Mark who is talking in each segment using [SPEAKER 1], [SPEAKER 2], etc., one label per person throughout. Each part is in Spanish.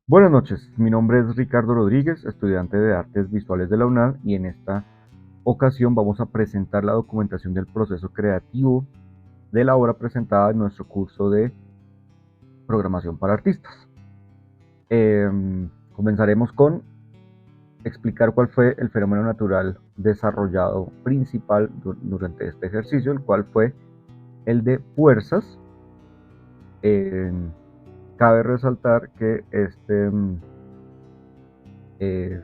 [SPEAKER 1] Buenas noches, mi nombre es Ricardo Rodríguez, estudiante de Artes Visuales de la UNAD, y en esta ocasión vamos a presentar la documentación del proceso creativo de la obra presentada en nuestro curso de programación para artistas. Comenzaremos con explicar cuál fue el fenómeno natural desarrollado principal durante este ejercicio, el cual fue el de fuerzas. Cabe resaltar que este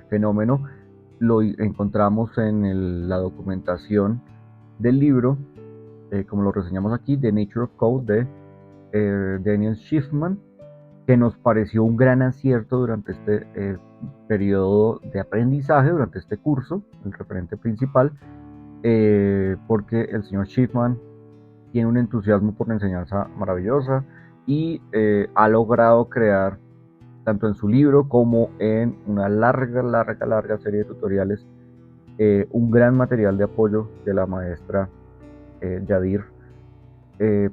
[SPEAKER 1] fenómeno lo encontramos en la documentación del libro, como lo reseñamos aquí, The Nature of Code, de Daniel Schiffman, que nos pareció un gran acierto durante este periodo de aprendizaje, durante este curso, el referente principal, porque el señor Schiffman tiene un entusiasmo por la enseñanza maravillosa y ha logrado crear, tanto en su libro como en una larga serie de tutoriales, un gran material de apoyo que la maestra Yadir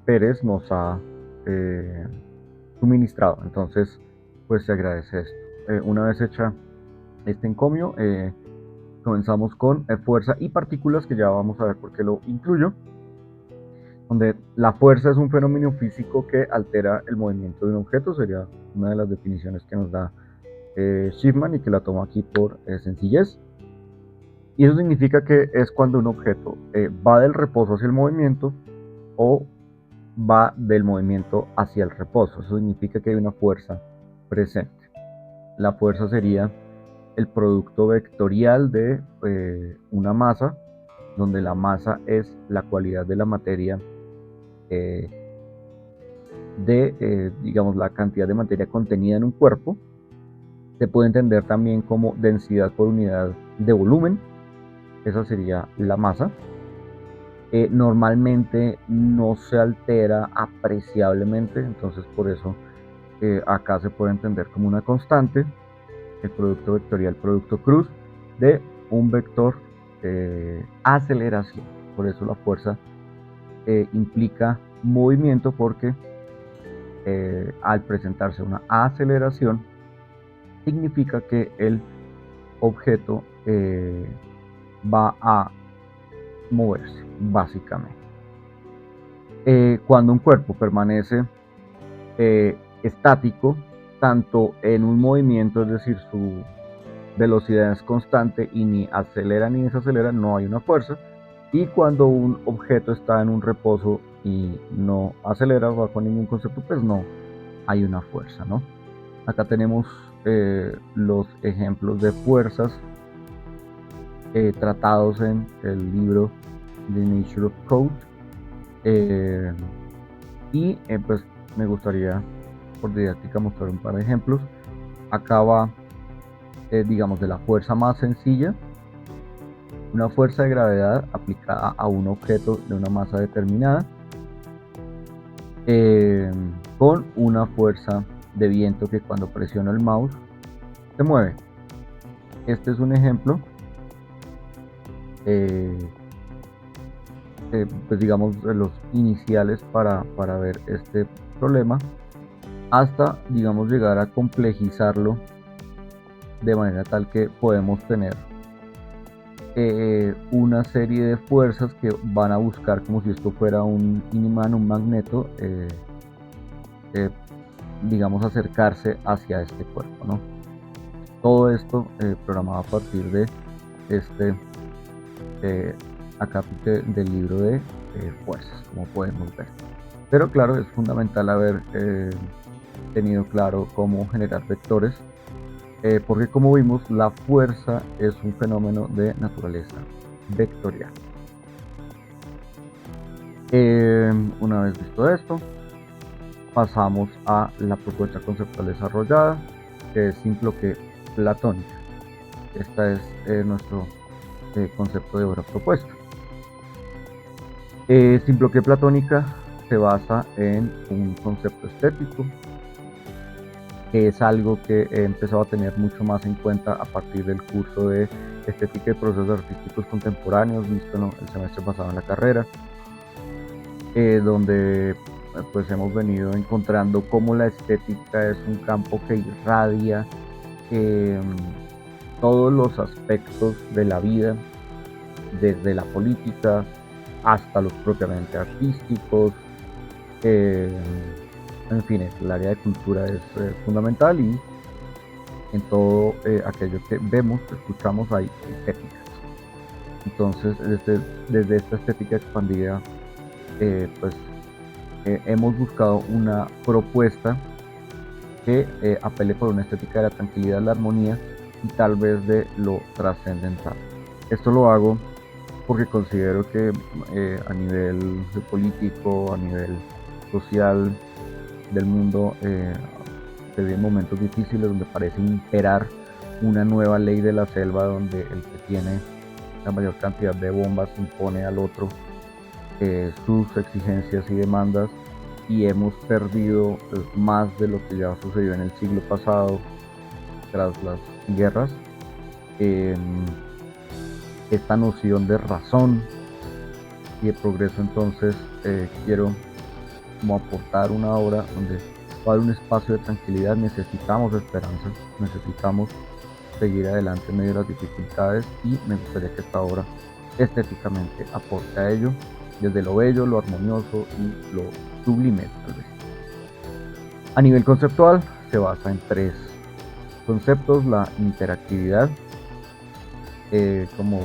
[SPEAKER 1] Pérez nos ha suministrado. Entonces, pues se agradece esto. Una vez hecha este encomio, comenzamos con fuerza y partículas, que ya vamos a ver por qué lo incluyo, donde la fuerza es un fenómeno físico que altera el movimiento de un objeto. Sería una de las definiciones que nos da Schiffman, y que la tomo aquí por sencillez. Y eso significa que es cuando un objeto va del reposo hacia el movimiento o va del movimiento hacia el reposo. Eso significa que hay una fuerza presente. La fuerza sería el producto vectorial de una masa, donde la masa es la cualidad de la materia, digamos, la cantidad de materia contenida en un cuerpo. Se puede entender también como densidad por unidad de volumen. Esa sería la masa. Normalmente no se altera apreciablemente, entonces por eso acá se puede entender como una constante el producto vectorial, producto cruz de un vector aceleración. Por eso la fuerza implica movimiento, porque al presentarse una aceleración significa que el objeto va a moverse, básicamente. Cuando un cuerpo permanece estático, tanto en un movimiento, es decir, su velocidad es constante y ni acelera ni desacelera, no hay una fuerza. Y cuando un objeto está en un reposo y no acelera bajo ningún concepto, pues no hay una fuerza, ¿no? Acá tenemos los ejemplos de fuerzas tratados en el libro The Nature of Code, y pues me gustaría por didáctica mostrar un par de ejemplos. Acá va, digamos, de la fuerza más sencilla, una fuerza de gravedad aplicada a un objeto de una masa determinada, con una fuerza de viento que cuando presiono el mouse se mueve. Este es un ejemplo, pues digamos, de los iniciales para ver este problema, hasta, digamos, llegar a complejizarlo de manera tal que podemos tener una serie de fuerzas que van a buscar, como si esto fuera un imán, un magneto, digamos, acercarse hacia este cuerpo, ¿no? Todo esto programado a partir de este acápite del libro de fuerzas, como podemos ver. Pero claro, es fundamental haber tenido claro cómo generar vectores, porque como vimos, la fuerza es un fenómeno de naturaleza vectorial. Una vez visto esto, pasamos a la propuesta conceptual desarrollada, que es simploqué platónica. Este es nuestro concepto de obra propuesta. Simploqué platónica se basa en un concepto estético, que es algo que he empezado a tener mucho más en cuenta a partir del curso de Estética y Procesos Artísticos Contemporáneos, visto el semestre pasado en la carrera, donde pues hemos venido encontrando cómo la estética es un campo que irradia eh, todos los aspectos de la vida, desde la política hasta los propiamente artísticos. eh, en fin, el área de cultura es fundamental, y en todo aquello que vemos, escuchamos, hay estéticas. Entonces, desde esta estética expandida, pues hemos buscado una propuesta que apele por una estética de la tranquilidad, la armonía y tal vez de lo trascendental. Esto lo hago porque considero que a nivel político, a nivel social del mundo, se viven momentos difíciles donde parece imperar una nueva ley de la selva, donde el que tiene la mayor cantidad de bombas impone al otro sus exigencias y demandas, y hemos perdido más de lo que ya sucedió en el siglo pasado tras las guerras. Eh, esta noción de razón y de progreso. Entonces quiero como aportar una obra donde va a haber un espacio de tranquilidad. Necesitamos esperanza, necesitamos seguir adelante en medio de las dificultades, y me gustaría que esta obra estéticamente aporte a ello, desde lo bello, lo armonioso y lo sublime, tal vez. A nivel conceptual, se basa en 3 conceptos: la interactividad, como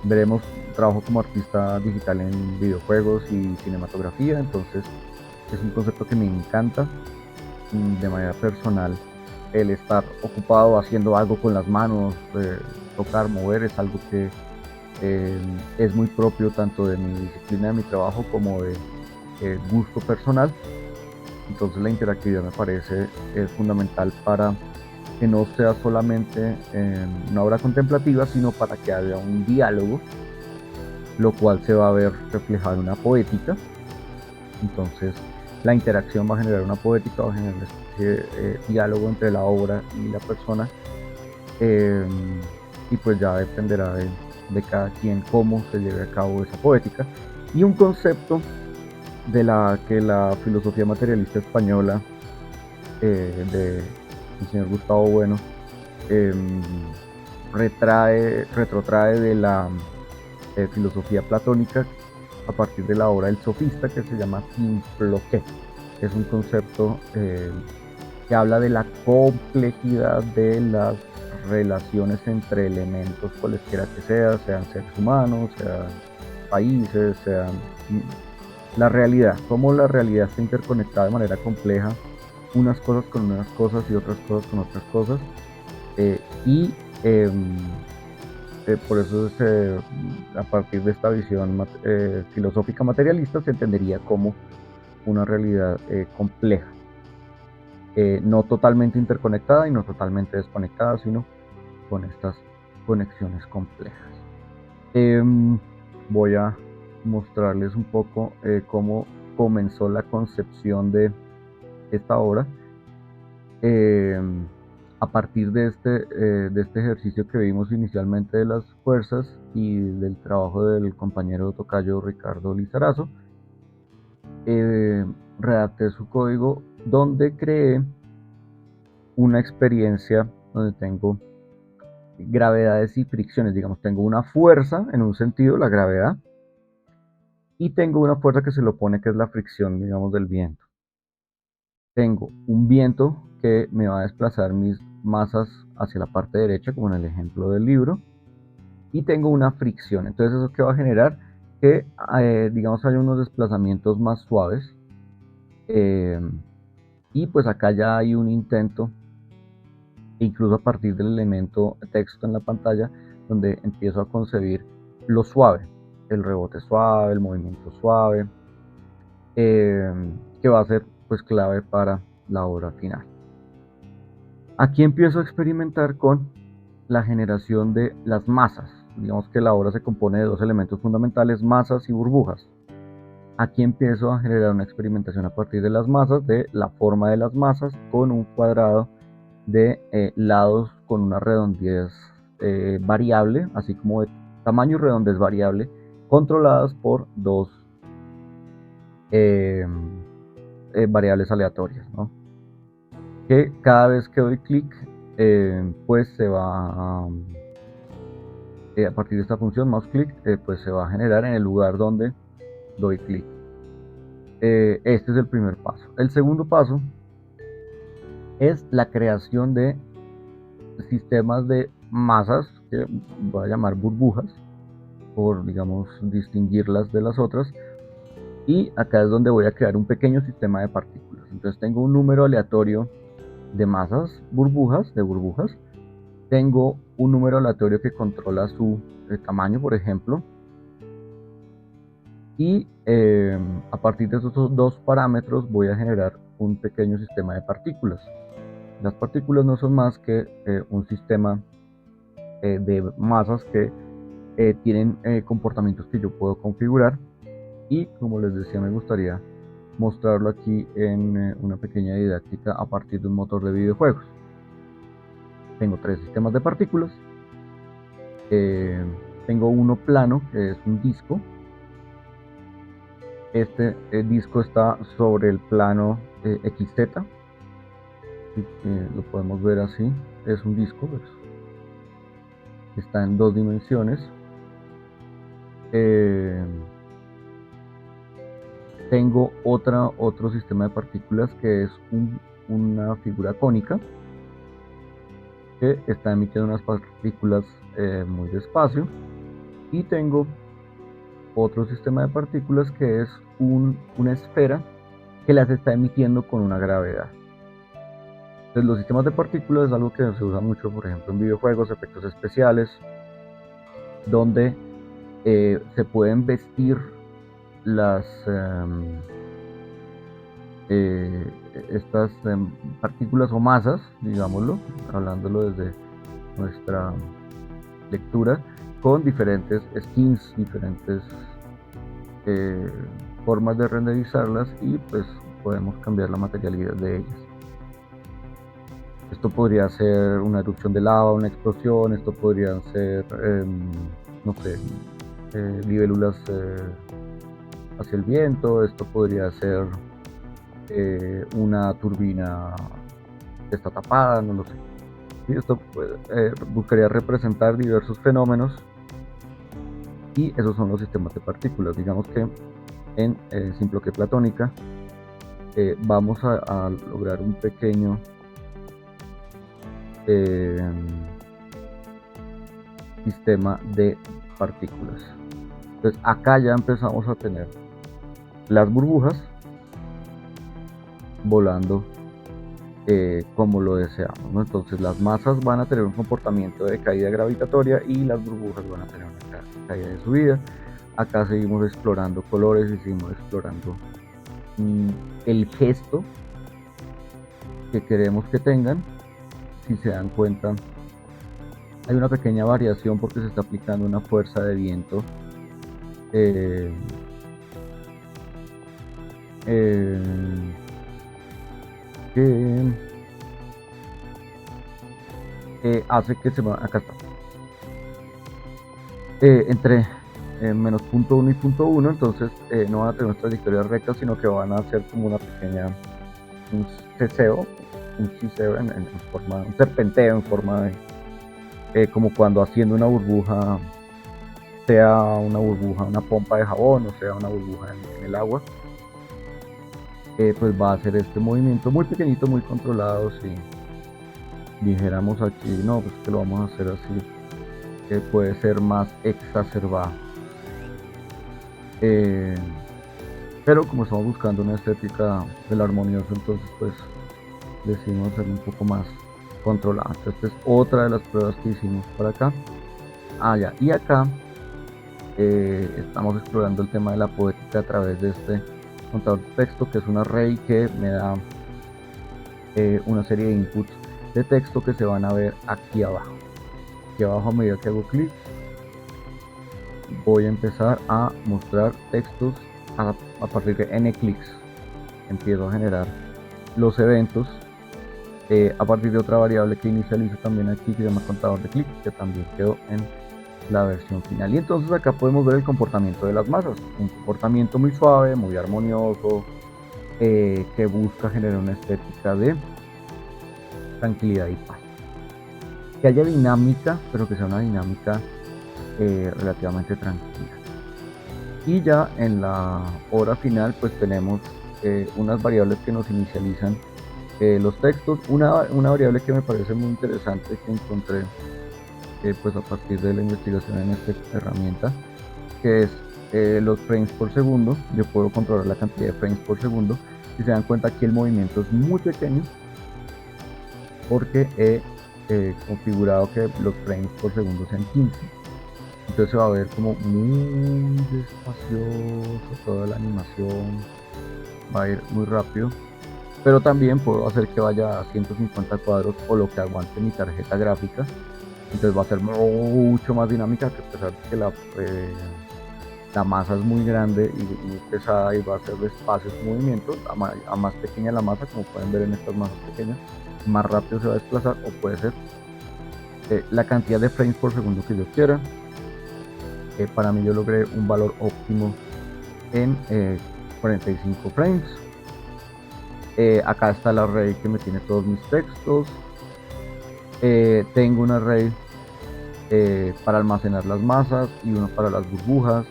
[SPEAKER 1] veremos, trabajo como artista digital en videojuegos y cinematografía, entonces es un concepto que me encanta. De manera personal, el estar ocupado haciendo algo con las manos, tocar, mover, es algo que es muy propio tanto de mi disciplina, de mi trabajo, como de gusto personal. Entonces la interactividad me parece fundamental para que no sea solamente una obra contemplativa, sino para que haya un diálogo, lo cual se va a ver reflejado en una poética. Entonces la interacción va a generar una poética, va a generar una especie de diálogo entre la obra y la persona, y pues ya dependerá de cada quien cómo se lleve a cabo esa poética. Y un concepto de la que la filosofía materialista española, de el señor Gustavo Bueno, retrotrae de la filosofía platónica a partir de la obra del sofista, que se llama Simploqué. Es un concepto que habla de la complejidad de las relaciones entre elementos, cualesquiera que sean seres humanos, sean países, sean la realidad, cómo la realidad está interconectada de manera compleja, unas cosas con unas cosas y otras cosas con otras cosas, y por eso a partir de esta visión filosófica materialista se entendería como una realidad compleja, no totalmente interconectada y no totalmente desconectada, sino con estas conexiones complejas. Voy a mostrarles un poco cómo comenzó la concepción de esta obra. A partir de este ejercicio que vimos inicialmente de las fuerzas y del trabajo del compañero tocayo Ricardo Lizarazo, redacté su código, donde creé una experiencia donde tengo gravedades y fricciones. Digamos, tengo una fuerza en un sentido, la gravedad, y tengo una fuerza que se lo opone, que es la fricción, digamos, del viento. Tengo un viento que me va a desplazar mis masas hacia la parte derecha, como en el ejemplo del libro, y tengo una fricción. Entonces, ¿eso qué va a generar? Que, digamos, haya unos desplazamientos más suaves, y pues acá ya hay un intento, incluso a partir del elemento texto en la pantalla, donde empiezo a concebir lo suave, el rebote suave, el movimiento suave, que va a ser pues clave para la obra final. Aquí empiezo a experimentar con la generación de las masas. Digamos que la obra se compone de 2 elementos fundamentales: masas y burbujas. Aquí empiezo a generar una experimentación a partir de las masas, de la forma de las masas, con un cuadrado de lados con una redondez variable, así como de tamaño y redondez variable, controladas por 2 eh, variables aleatorias, ¿no? Que cada vez que doy clic, pues se va a partir de esta función mouse click, pues se va a generar en el lugar donde doy clic. Este es el primer paso. El segundo paso es la creación de sistemas de masas, que voy a llamar burbujas, por, digamos, distinguirlas de las otras. Y acá es donde voy a crear un pequeño sistema de partículas. Entonces tengo un número aleatorio de masas burbujas, Tengo un número aleatorio que controla su tamaño, por ejemplo. Y a partir de esos dos parámetros voy a generar un pequeño sistema de partículas. Las partículas no son más que un sistema de masas que tienen comportamientos que yo puedo configurar, y como les decía, me gustaría mostrarlo aquí en una pequeña didáctica a partir de un motor de videojuegos. Tengo tres sistemas de partículas. Tengo uno plano, que es un disco. Este disco está sobre el plano XZ. Lo podemos ver así. Es un disco, pues, está en 2 dimensiones. Tengo otro sistema de partículas que es una figura cónica que está emitiendo unas partículas muy despacio. Y tengo otro sistema de partículas que es una esfera que las está emitiendo con una gravedad. Entonces, los sistemas de partículas es algo que se usa mucho, por ejemplo, en videojuegos, efectos especiales, donde se pueden vestir estas partículas o masas, digámoslo, hablándolo desde nuestra lectura, con diferentes skins, diferentes formas de renderizarlas, y pues podemos cambiar la materialidad de ellas. Esto podría ser una erupción de lava, una explosión. Esto podría ser, no sé, libélulas hacia el viento. Esto podría ser una turbina que está tapada, no lo sé. ¿Sí? Esto buscaría representar diversos fenómenos, y esos son los sistemas de partículas. Digamos que en Simploqué Platónica vamos a lograr un pequeño sistema de partículas. Entonces acá ya empezamos a tener las burbujas volando como lo deseamos, ¿no? Entonces las masas van a tener un comportamiento de caída gravitatoria y las burbujas van a tener una caída de subida. Acá seguimos explorando colores y seguimos explorando el gesto que queremos que tengan. Si se dan cuenta, hay una pequeña variación porque se está aplicando una fuerza de viento que hace que se acá está, entre menos punto 1 y punto 1. Entonces no van a tener una trayectoria recta, sino que van a hacer como un ceseo, en forma, un serpenteo en forma de como cuando haciendo una burbuja, sea una burbuja, una pompa de jabón, o sea una burbuja en el agua. Pues va a hacer este movimiento muy pequeñito, muy controlado. Si dijéramos aquí, no, pues que lo vamos a hacer así, que puede ser más exacerbado. Pero como estamos buscando una estética del armonioso, entonces pues decidimos hacerlo un poco más controlado. Entonces esta es otra de las pruebas que hicimos por acá. Ya, y acá estamos explorando el tema de la poética a través de este contador de texto, que es un array que me da una serie de inputs de texto que se van a ver aquí abajo. Aquí abajo, a medida que hago clic, voy a empezar a mostrar textos a partir de n clics. Empiezo a generar los eventos a partir de otra variable que inicializo también aquí, que se llama contador de clics, que también quedó en la versión final. Y entonces acá podemos ver el comportamiento de las masas, un comportamiento muy suave, muy armonioso, que busca generar una estética de tranquilidad y paz. Que haya dinámica, pero que sea una dinámica relativamente tranquila. Y ya en la hora final pues tenemos unas variables que nos inicializan los textos. Una variable que me parece muy interesante que encontré pues a partir de la investigación en esta herramienta, que es los frames por segundo. Yo puedo controlar la cantidad de frames por segundo. Si se dan cuenta, aquí el movimiento es muy pequeño porque he configurado que los frames por segundo sean 15. Entonces se va a ver como muy despacioso toda la animación, va a ir muy rápido, pero también puedo hacer que vaya a 150 cuadros o lo que aguante mi tarjeta gráfica. Entonces va a ser mucho más dinámica, que a pesar de que la masa es muy grande y muy pesada y va a hacer despacios movimientos, a más pequeña la masa, como pueden ver en estas masas pequeñas, más rápido se va a desplazar, o puede ser la cantidad de frames por segundo que yo quiera. Para mí yo logré un valor óptimo en 45 frames. Acá está el array que me tiene todos mis textos. Tengo un array para almacenar las masas y uno para las burbujas.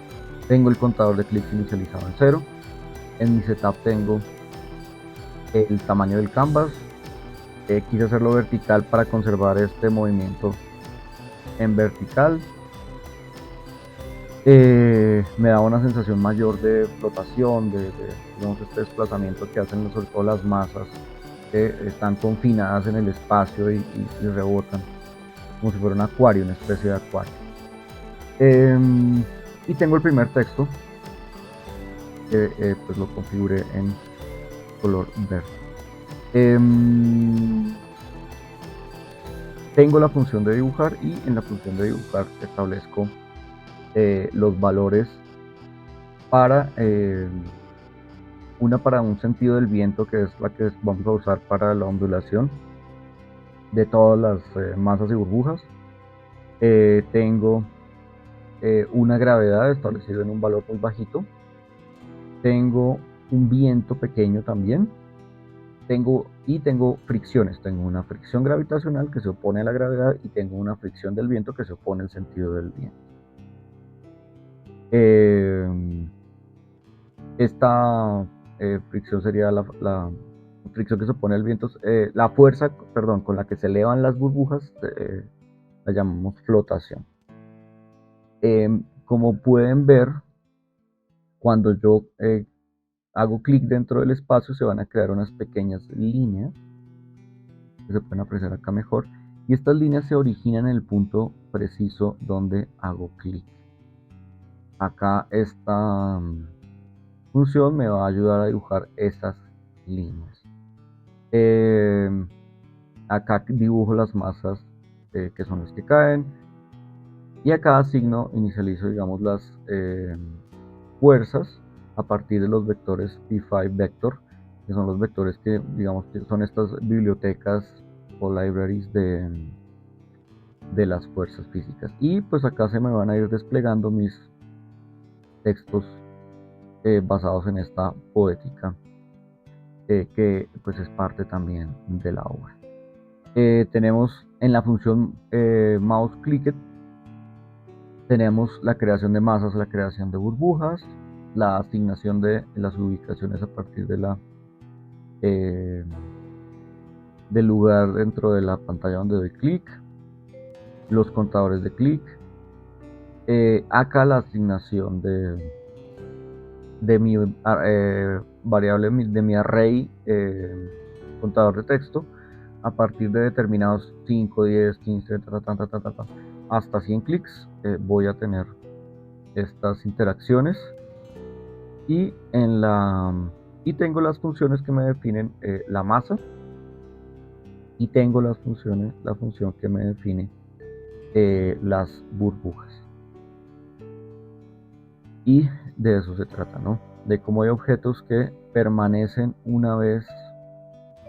[SPEAKER 1] Tengo el contador de clics inicializado en 0. En mi setup tengo el tamaño del canvas. Quise hacerlo vertical para conservar este movimiento en vertical. Me da una sensación mayor de flotación, digamos, este desplazamiento que hacen sobre todo las masas que están confinadas en el espacio y rebotan, como si fuera un acuario, una especie de acuario. Y tengo el primer texto, que pues lo configuré en color verde. Tengo la función de dibujar, y en la función de dibujar establezco los valores para una para un sentido del viento, que es la que vamos a usar para la ondulación de todas las masas y burbujas. Tengo una gravedad establecida en un valor muy bajito. Tengo un viento pequeño también. Tengo fricciones. Tengo una fricción gravitacional que se opone a la gravedad, y tengo una fricción del viento que se opone al sentido del viento. Esta fricción sería la fricción que se opone al viento, la fuerza, perdón, con la que se elevan las burbujas, la llamamos flotación. Como pueden ver, cuando yo hago clic dentro del espacio, se van a crear unas pequeñas líneas que se pueden apreciar acá mejor, y estas líneas se originan en el punto preciso donde hago clic. Acá esta función me va a ayudar a dibujar esas líneas. Acá dibujo las masas que son las que caen, y acá asigno, inicializo, digamos, las fuerzas a partir de los vectores P5 vector, que son los vectores que, digamos, que son estas bibliotecas o libraries de las fuerzas físicas. Y pues acá se me van a ir desplegando mis textos basados en esta poética, que pues es parte también de la obra. Tenemos en la función mouse clicked, tenemos la creación de masas, la creación de burbujas, la asignación de las ubicaciones a partir de del lugar dentro de la pantalla donde doy clic, los contadores de clic, acá la asignación de mi variable, de mi array contador de texto, a partir de determinados 5, 10, 15, hasta 100 clics, voy a tener estas interacciones. Y tengo las funciones que me definen la masa, y tengo la función que me define las burbujas. Y de eso se trata, ¿no? De cómo hay objetos que permanecen una vez,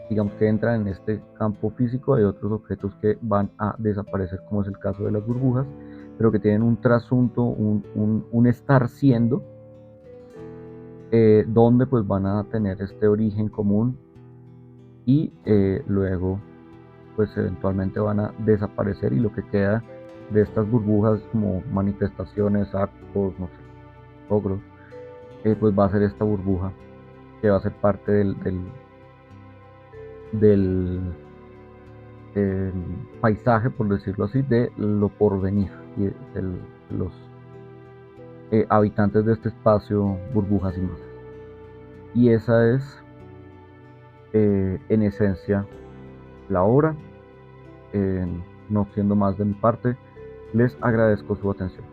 [SPEAKER 1] digamos, que entran en este campo físico. Hay otros objetos que van a desaparecer, como es el caso de las burbujas, pero que tienen un trasunto, un estar siendo, donde pues van a tener este origen común y luego pues eventualmente van a desaparecer, y lo que queda de estas burbujas como manifestaciones, actos, no sé, logros, pues va a ser esta burbuja que va a ser parte del paisaje, por decirlo así, de lo porvenir y de los habitantes de este espacio, burbujas y masas. Y esa es, en esencia, la obra. No siendo más de mi parte, les agradezco su atención.